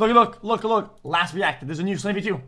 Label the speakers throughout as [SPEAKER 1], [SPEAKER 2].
[SPEAKER 1] Look. Last reacted. There's a new Slavy too.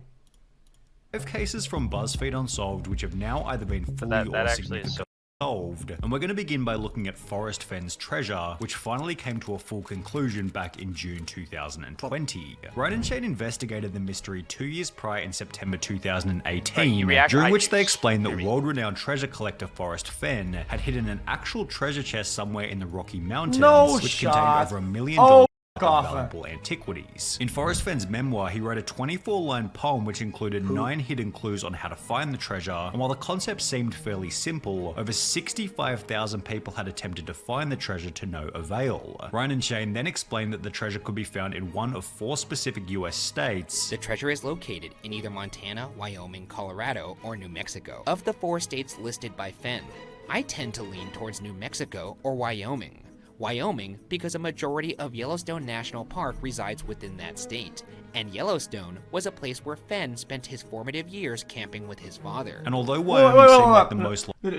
[SPEAKER 2] 5 cases from Buzzfeed Unsolved which have now either been fully or significantly solved. And we're going to begin by looking at Forrest Fenn's treasure, which finally came to a full conclusion back in June 2020. Ryan and Shane investigated the mystery 2 years prior in September 2018, during which they explained that world-renowned treasure collector Forrest Fenn had hidden an actual treasure chest somewhere in the Rocky Mountains, which contained over $1 million of valuable antiquities. In Forrest Fenn's memoir, he wrote a 24-line poem which included 9 hidden clues on how to find the treasure, and while the concept seemed fairly simple, over 65,000 people had attempted to find the treasure to no avail. Ryan and Shane then explained that the treasure could be found in one of 4 specific US states.
[SPEAKER 3] The treasure is located in either Montana, Wyoming, Colorado, or New Mexico. Of the 4 states listed by Fenn, I tend to lean towards New Mexico or Wyoming. Wyoming, because a majority of Yellowstone National Park resides within that state, and Yellowstone was a place where Fenn spent his formative years camping with his father.
[SPEAKER 2] And although Wyoming seemed like the most...
[SPEAKER 1] What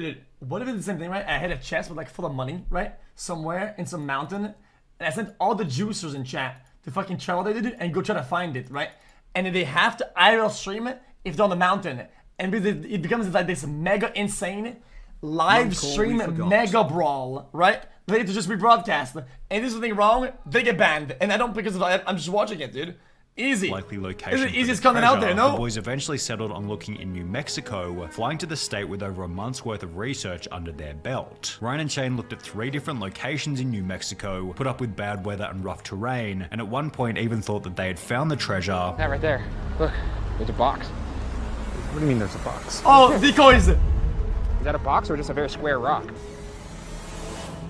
[SPEAKER 1] if it's the same thing, right? I had a chest with like full of money, right? Somewhere in some mountain, and I sent all the juicers in chat to fucking travel there, dude, and go try to find it, right? And then they have to IRL stream it if they're on the mountain, and it becomes like this mega insane live stream mega brawl, right? They to just rebroadcast. And if there's something wrong, they get banned. And I don't because I'm just watching it, dude. Easy.
[SPEAKER 2] Likely location.
[SPEAKER 1] It's the easiest content out there, no?
[SPEAKER 2] The boys eventually settled on looking in New Mexico, flying to the state with over a month's worth of research under their belt. Ryan and Shane looked at 3 different locations in New Mexico, put up with bad weather and rough terrain, and at one point even thought that they had found the treasure.
[SPEAKER 4] That right there. Look, there's a box. What do you mean there's a box?
[SPEAKER 1] Oh, decoys!
[SPEAKER 4] Is that a box or just a very square rock?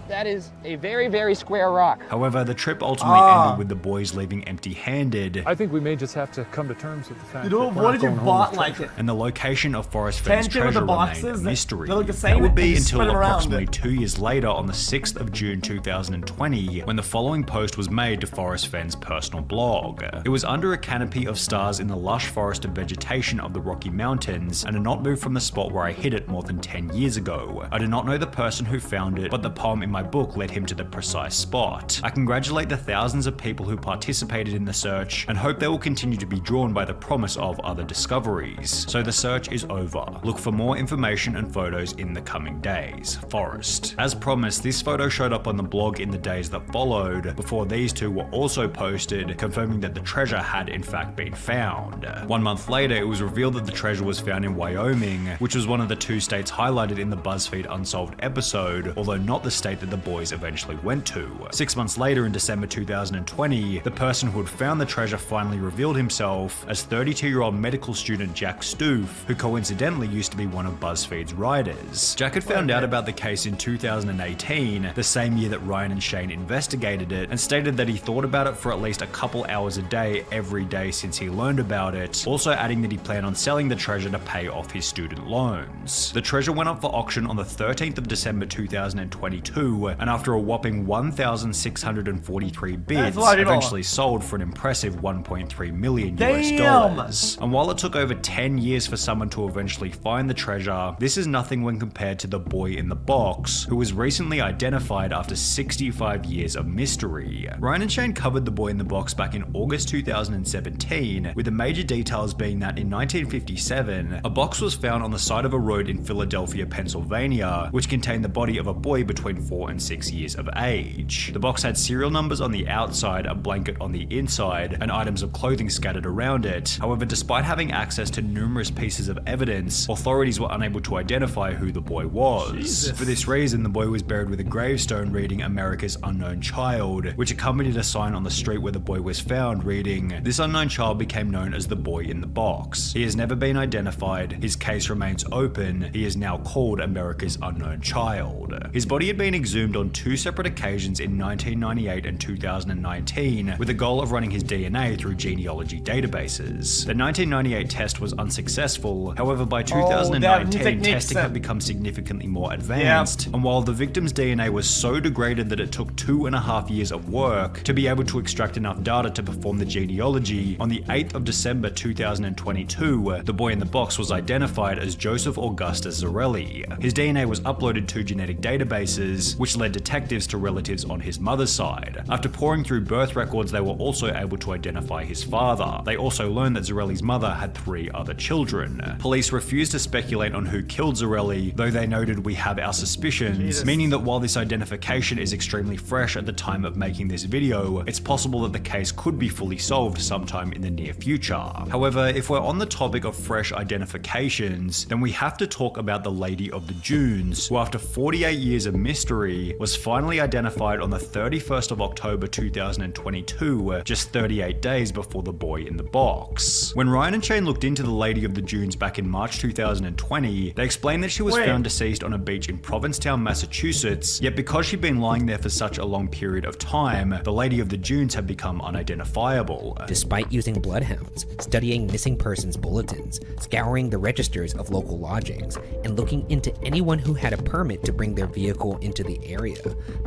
[SPEAKER 4] That is a very, very square rock.
[SPEAKER 2] However, the trip ultimately ended with the boys leaving empty-handed.
[SPEAKER 5] I think we may just have to come to terms with the fact that
[SPEAKER 1] what if you bought like it?
[SPEAKER 2] And the location of Forrest Fenn's treasure remained a mystery.
[SPEAKER 1] They look the same.
[SPEAKER 2] That would be until approximately 2 years later on the 6th of June 2020, when the following post was made to Forrest Fenn's personal blog. It was under a canopy of stars in the lush forest of vegetation of the Rocky Mountains, and had not moved from the spot where I hid it more than 10 years ago. I do not know the person who found it, but the poem in my book led him to the precise spot. I congratulate the thousands of people who participated in the search and hope they will continue to be drawn by the promise of other discoveries. So the search is over. Look for more information and photos in the coming days. Forrest. As promised, this photo showed up on the blog in the days that followed, before these 2 were also posted, confirming that the treasure had in fact been found. 1 month later, it was revealed that the treasure was found in Wyoming, which was one of the 2 states highlighted in the Buzzfeed Unsolved episode, although not the state that the boys eventually went to. 6 months later, in December 2020, the person who had found the treasure finally revealed himself as 32-year-old medical student Jack Stoof, who coincidentally used to be one of Buzzfeed's writers. Jack had found out about the case in 2018, the same year that Ryan and Shane investigated it, and stated that he thought about it for at least a couple hours a day every day since he learned about it, also adding that he planned on selling the treasure to pay off his student loans. The treasure went up for auction on the 13th of December 2022, and after a whopping 1,643 bids, eventually sold for an impressive $1.3 million US. And while it took over 10 years for someone to eventually find the treasure, this is nothing when compared to the boy in the box, who was recently identified after 65 years of mystery. Ryan and Shane covered the boy in the box back in August 2017, with the major details being that in 1957, a box was found on the side of a road in Philadelphia, Pennsylvania, which contained the body of a boy between 4 and 6 years of age. The box had serial numbers on the outside, a blanket on the inside, and items of clothing scattered around it. However, despite having access to numerous pieces of evidence, authorities were unable to identify who the boy was. Jesus. For this reason, the boy was buried with a gravestone reading America's Unknown Child, which accompanied a sign on the street where the boy was found reading, "This unknown child became known as the boy in the box. He has never been identified. His case remains open. He is now called America's Unknown Child." His body had been exhumed on 2 separate occasions in 1998 and 2019, with the goal of running his DNA through genealogy databases. The 1998 test was unsuccessful, however by 2019 testing had become significantly more advanced, and while the victim's DNA was so degraded that it took 2.5 years of work to be able to extract enough data to perform the genealogy, on the 8th of December 2022, the boy in the box was identified as Joseph Augustus Zarelli. His DNA was uploaded to genetic databases, which led detectives to relatives on his mother's side. After poring through birth records, they were also able to identify his father. They also learned that Zarelli's mother had 3 other children. Police refused to speculate on who killed Zarelli, though they noted we have our suspicions, meaning that while this identification is extremely fresh at the time of making this video, it's possible that the case could be fully solved sometime in the near future. However, if we're on the topic of fresh identifications, then we have to talk about the Lady of the Dunes, who after 48 years of mystery, was finally identified on the 31st of October 2022, just 38 days before the boy in the box. When Ryan and Shane looked into the Lady of the Dunes back in March 2020, they explained that she was found deceased on a beach in Provincetown, Massachusetts, yet because she'd been lying there for such a long period of time, the Lady of the Dunes had become unidentifiable.
[SPEAKER 3] Despite using bloodhounds, studying missing persons bulletins, scouring the registers of local lodgings, and looking into anyone who had a permit to bring their vehicle into the area,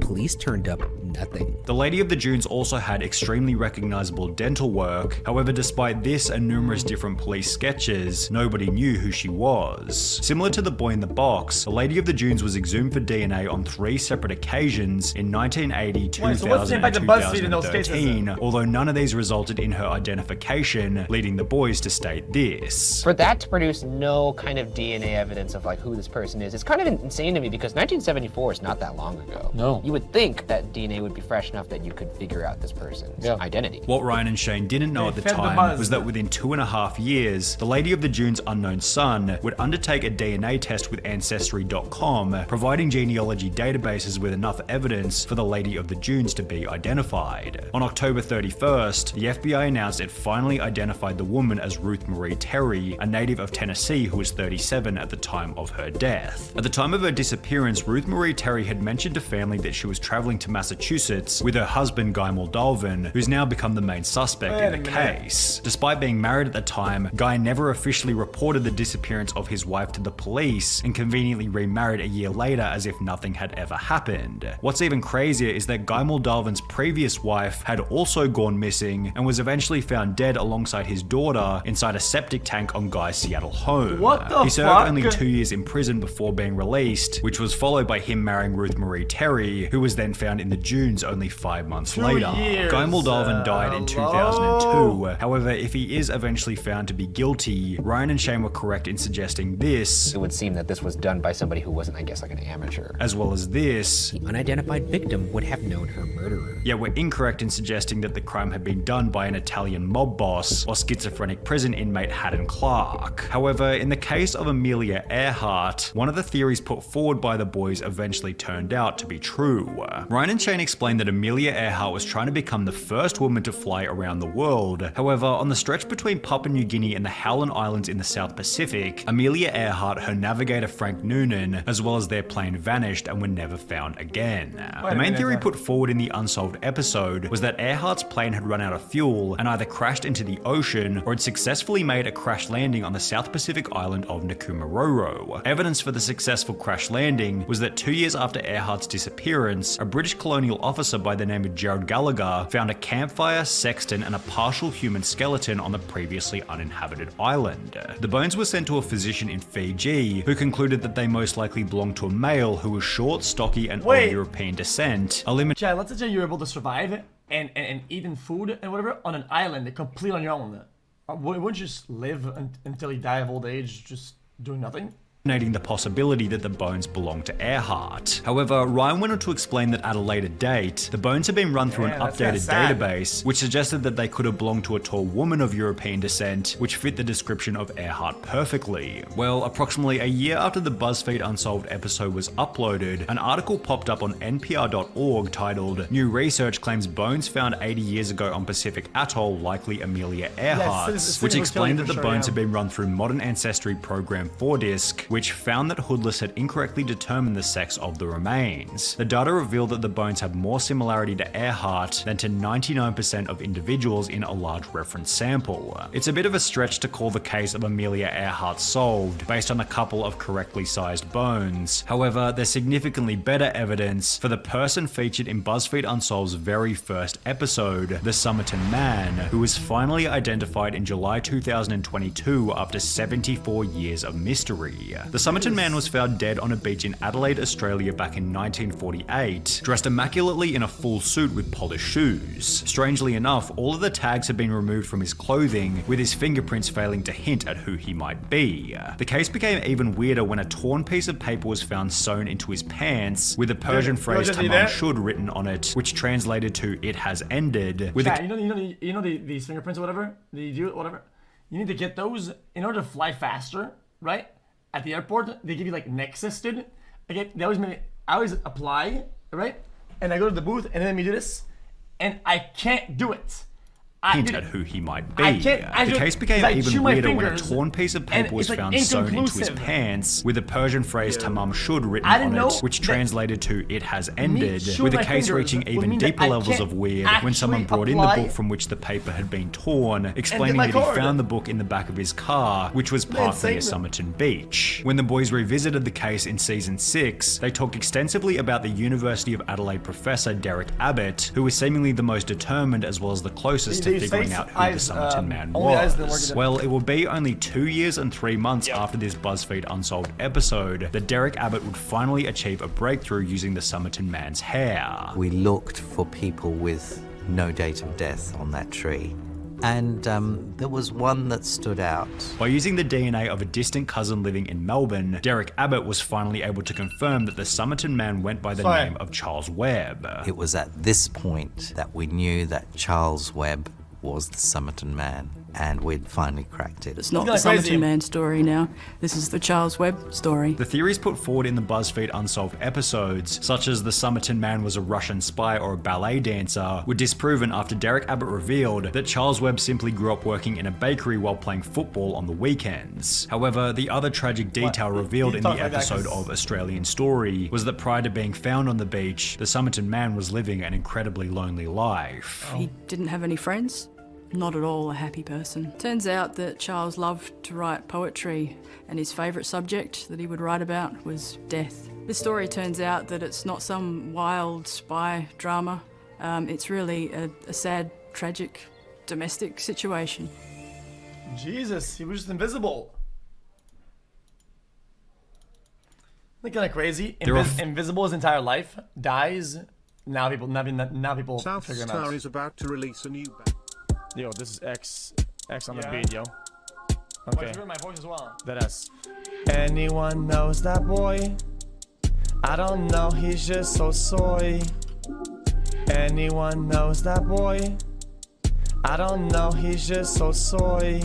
[SPEAKER 3] police turned up nothing.
[SPEAKER 2] The Lady of the Dunes also had extremely recognizable dental work. However, despite this and numerous different police sketches, nobody knew who she was. Similar to the boy in the box, the Lady of the Dunes was exhumed for DNA on 3 separate occasions in 1980, 2000, and 2013, although none of these resulted in her identification, leading the boys to state this.
[SPEAKER 4] For that to produce no kind of DNA evidence of like who this person is, it's kind of insane to me because 1974 is not that long ago.
[SPEAKER 5] No.
[SPEAKER 4] You would think that DNA would be fresh enough that you could figure out this person's identity.
[SPEAKER 2] What Ryan and Shane didn't know at the time was that within 2.5 years, the Lady of the Dunes' unknown son would undertake a DNA test with Ancestry.com, providing genealogy databases with enough evidence for the Lady of the Dunes to be identified. On October 31st, the FBI announced it finally identified the woman as Ruth Marie Terry, a native of Tennessee who was 37 at the time of her death. At the time of her disappearance, Ruth Marie Terry had mentioned to family that she was traveling to Massachusetts with her husband Guy Moldalvin, who's now become the main suspect in the case. Despite being married at the time, Guy never officially reported the disappearance of his wife to the police and conveniently remarried a year later as if nothing had ever happened. What's even crazier is that Guy Moldalvin's previous wife had also gone missing and was eventually found dead alongside his daughter inside a septic tank on Guy's Seattle home.
[SPEAKER 1] What the
[SPEAKER 2] He served
[SPEAKER 1] fuck?
[SPEAKER 2] only 2 years in prison before being released, which was followed by him marrying Ruth Marie Terry, who was then found in the dunes only 5 months
[SPEAKER 1] 2
[SPEAKER 2] later.
[SPEAKER 1] years.
[SPEAKER 2] Guy Moldalvin died in 2002. However, if he is eventually found to be guilty, Ryan and Shane were correct in suggesting this,
[SPEAKER 4] It would seem that this was done by somebody who wasn't, I guess, like an amateur.
[SPEAKER 2] as well as this,
[SPEAKER 3] The unidentified victim would have known her murderer.
[SPEAKER 2] yet were incorrect in suggesting that the crime had been done by an Italian mob boss or schizophrenic prison inmate Haddon Clark. However, in the case of Amelia Earhart, one of the theories put forward by the boys eventually turned out to be true. Ryan and Shane explained that Amelia Earhart was trying to become the first woman to fly around the world. However, on the stretch between Papua New Guinea and the Howland Islands in the South Pacific, Amelia Earhart, her navigator Frank Noonan, as well as their plane vanished and were never found again. The main theory put forward in the Unsolved episode was that Earhart's plane had run out of fuel and either crashed into the ocean or had successfully made a crash landing on the South Pacific island of Nkumaroro. Evidence for the successful crash landing was that 2 years after Earhart's disappearance, a British colonial officer by the name of Gerald Gallagher found a campfire, sextant, and a partial human skeleton on the previously uninhabited island. The bones were sent to a physician in Fiji, who concluded that they most likely belonged to a male who was short, stocky, and of European descent.
[SPEAKER 1] Chad, let's say you're able to survive and eating food and whatever on an island completely on your own. Wouldn't you just live until you die of old age just doing nothing?
[SPEAKER 2] The possibility that the bones belong to Earhart. However, Ryan went on to explain that at a later date, the bones had been run through an updated database, which suggested that they could have belonged to a tall woman of European descent, which fit the description of Earhart perfectly. Well, approximately a year after the Buzzfeed Unsolved episode was uploaded, an article popped up on NPR.org titled "New Research Claims Bones Found 80 Years Ago on Pacific Atoll Likely Amelia Earhart's," which explained that the bones had been run through Modern Ancestry program 4DISC, which found that Hoodless had incorrectly determined the sex of the remains. The data revealed that the bones have more similarity to Earhart than to 99% of individuals in a large reference sample. It's a bit of a stretch to call the case of Amelia Earhart solved based on a couple of correctly sized bones. However, there's significantly better evidence for the person featured in Buzzfeed Unsolved's very first episode, the Somerton man, who was finally identified in July 2022 after 74 years of mystery. The Somerton man was found dead on a beach in Adelaide, Australia back in 1948, dressed immaculately in a full suit with polished shoes. Strangely enough, all of the tags had been removed from his clothing, with his fingerprints failing to hint at who he might be. The case became even weirder when a torn piece of paper was found sewn into his pants, with the Persian phrase "tamam shud" written on it, which translated to "it has ended." With
[SPEAKER 1] you know these fingerprints or whatever, whatever. You need to get those in order to fly faster, right? At the airport, they give you like neck assisted. Okay, I always apply, right? And I go to the booth and then we do this, and I can't do it.
[SPEAKER 2] Hint at who he might be.
[SPEAKER 1] The
[SPEAKER 2] case became even weirder when a torn piece of paper was found sewn into his pants, with the Persian phrase "tamam shud" written on it, which translated to "it has ended," with the case reaching even deeper levels of weird when someone brought in the book from which the paper had been torn, explaining that he found the book in the back of his car, which was parked near Somerton Beach. When the boys revisited the case in season 6, they talked extensively about the University of Adelaide professor Derek Abbott, who was seemingly the most determined as well as the closest to figuring out who the Somerton man was. Well, it will be only 2 years and 3 months after this Buzzfeed Unsolved episode that Derek Abbott would finally achieve a breakthrough using the Somerton man's hair.
[SPEAKER 6] We looked for people with no date of death on that tree. And there was one that stood out.
[SPEAKER 2] By using the DNA of a distant cousin living in Melbourne, Derek Abbott was finally able to confirm that the Somerton man went by the name of Charles Webb.
[SPEAKER 6] It was at this point that we knew that Charles Webb was the Somerton man, and we'd finally cracked it.
[SPEAKER 7] It's not the Somerton man story now. This is the Charles Webb story.
[SPEAKER 2] The theories put forward in the Buzzfeed Unsolved episodes, such as the Somerton man was a Russian spy or a ballet dancer, were disproven after Derek Abbott revealed that Charles Webb simply grew up working in a bakery while playing football on the weekends. However, the other tragic detail revealed in the episode of Australian Story was that prior to being found on the beach, the Somerton man was living an incredibly lonely life.
[SPEAKER 7] He didn't have any friends. Not at all a happy person. Turns out that Charles loved to write poetry, and his favourite subject that he would write about was death. This story turns out that it's not some wild spy drama. It's really a sad, tragic, domestic situation.
[SPEAKER 1] Jesus, he was just invisible. Isn't that kind of crazy? Invisible his entire life, dies. Now people
[SPEAKER 8] South
[SPEAKER 1] figure him
[SPEAKER 8] Star
[SPEAKER 1] out.
[SPEAKER 8] is about to release a new.
[SPEAKER 1] Yo, this is X on the beat, yo. Okay. My voice as well. That S. Anyone knows that boy? I don't know, he's just so soy. Anyone knows that boy? I don't know, he's just so soy.